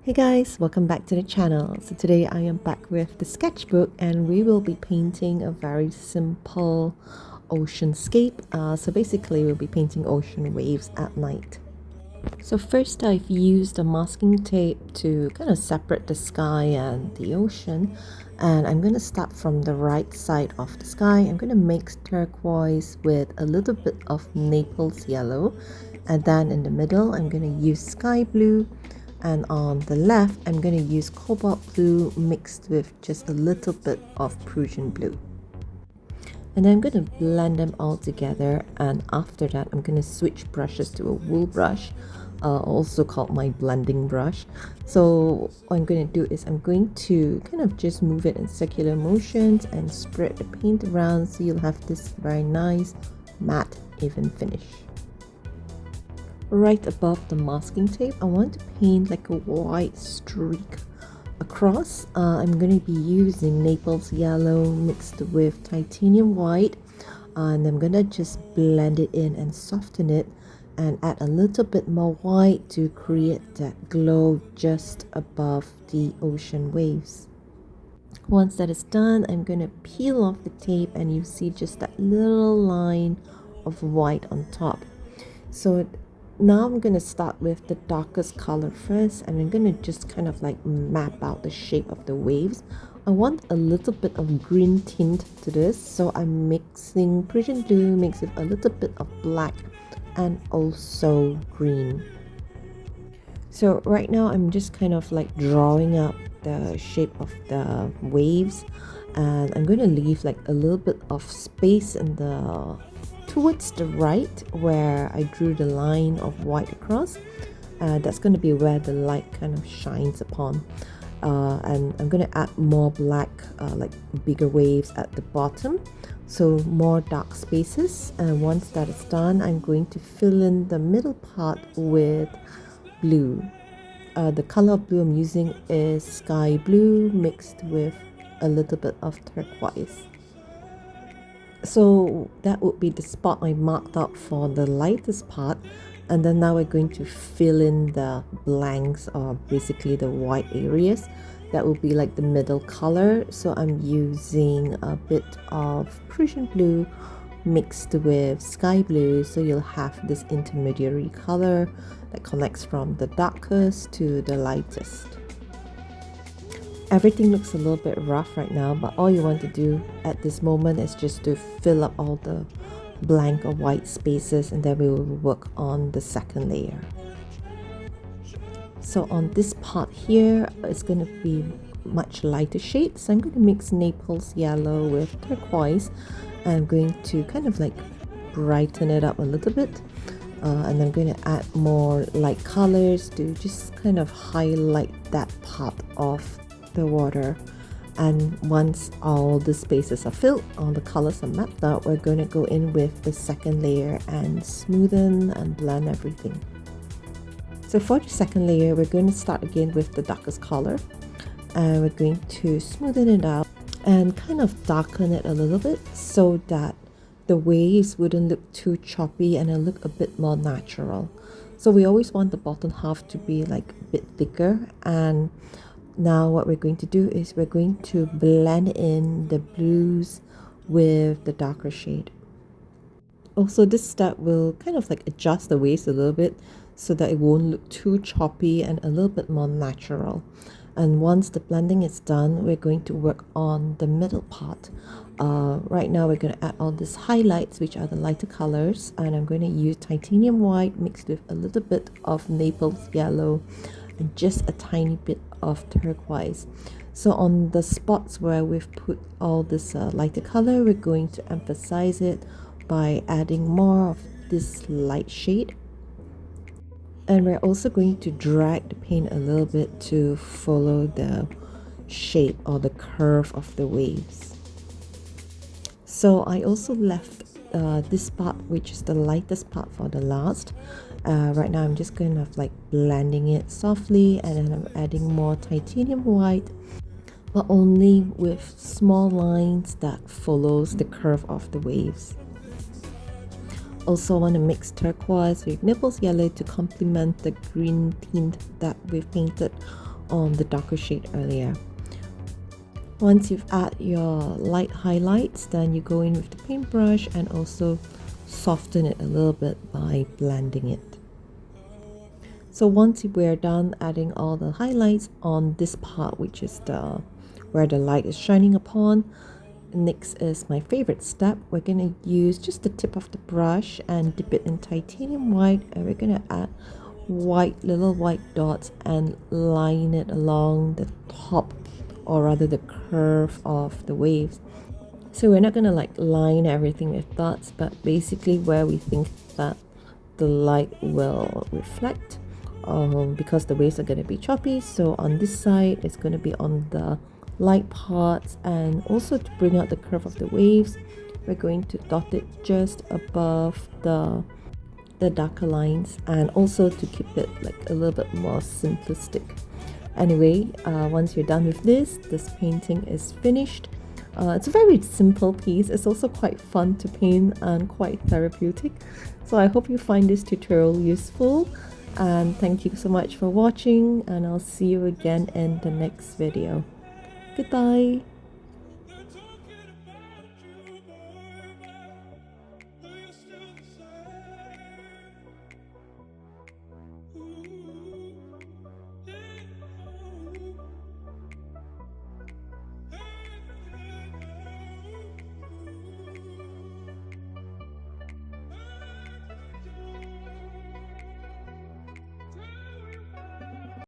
Hey guys, welcome back to the channel. So today I am back with the sketchbook and we will be painting a very simple oceanscape. So basically we'll be painting ocean waves at night. So first I've used a masking tape to kind of separate the sky and the ocean, and I'm going to start from the right side of the sky. I'm going to mix turquoise with a little bit of Naples yellow, and then in the middle I'm going to use sky blue, and on the left I'm going to use cobalt blue mixed with just a little bit of Prussian blue. And then I'm going to blend them all together, and after that I'm going to switch brushes to a wool brush, also called my blending brush. So what I'm going to do is I'm going to kind of just move it in circular motions and spread the paint around, so you'll have this very nice matte even finish. Right above the masking tape I want to paint like a white streak across. I'm going to be using Naples yellow mixed with titanium white, and I'm going to just blend it in and soften it and add a little bit more white to create that glow just above the ocean waves. Once that is done, I'm going to peel off the tape and you see just that little line of white on top. So now I'm going to start with the darkest color first, and I'm going to just kind of like map out the shape of the waves. I want a little bit of green tint to this, so I'm mixing Prussian blue mixed with a little bit of black and also green. So right now I'm just kind of like drawing up the shape of the waves, and I'm going to leave like a little bit of space in the towards the right where I drew the line of white across. That's going to be where the light kind of shines upon, and I'm going to add more black, like bigger waves at the bottom, so more dark spaces. And once that is done, I'm going to fill in the middle part with blue. The color of blue I'm using is sky blue mixed with a little bit of turquoise. So that would be the spot I marked out for the lightest part, and then now we're going to fill in the blanks, or basically the white areas. That will be like the middle color. So I'm using a bit of Prussian blue mixed with sky blue, so you'll have this intermediary color that connects from the darkest to the lightest. Everything looks a little bit rough right now, but all you want to do at this moment is just to fill up all the blank or white spaces, and then we will work on the second layer. So on this part here, it's going to be much lighter shade, so I'm going to mix Naples yellow with turquoise. I'm going to kind of like brighten it up a little bit, and I'm going to add more light colors to just kind of highlight that part of the water. And once all the spaces are filled, all the colors are mapped out, we're going to go in with the second layer and smoothen and blend everything. So for the second layer, we're going to start again with the darkest color, and we're going to smoothen it out and kind of darken it a little bit so that the waves wouldn't look too choppy and it'll look a bit more natural. So we always want the bottom half to be like a bit thicker. And now what we're going to do is we're going to blend in the blues with the darker shade. Also, this step will kind of like adjust the waves a little bit so that it won't look too choppy and a little bit more natural. And once the blending is done, we're going to work on the middle part. Right now we're going to add all these highlights, which are the lighter colors, and I'm going to use titanium white mixed with a little bit of Naples yellow and just a tiny bit of turquoise. So on the spots where we've put all this lighter color, we're going to emphasize it by adding more of this light shade. And we're also going to drag the paint a little bit to follow the shape or the curve of the waves. So I also left this part, which is the lightest part, for the last. Right now I'm just kind of like blending it softly, and then I'm adding more titanium white, but only with small lines that follows the curve of the waves. Also want to mix turquoise with Naples yellow to complement the green tint that we've painted the darker shade earlier. Once you've added your light highlights, then you go in with the paintbrush and also soften it a little bit by blending it. So once we're done adding all the highlights on this part, which is where the light is shining upon, next is my favorite step. We're going to use just the tip of the brush and dip it in titanium white, and we're going to add little white dots and line it along the top, or rather the curve of the waves. So we're not going to like line everything with dots, but basically where we think that the light will reflect, because the waves are going to be choppy. So on this side it's going to be on the light parts, and also to bring out the curve of the waves, we're going to dot it just above the darker lines, and also to keep it like a little bit more simplistic. Anyway, once you're done with this painting is finished. It's a very simple piece. It's also quite fun to paint and quite therapeutic. So I hope you find this tutorial useful, and thank you so much for watching, and I'll see you again in the next video. Goodbye.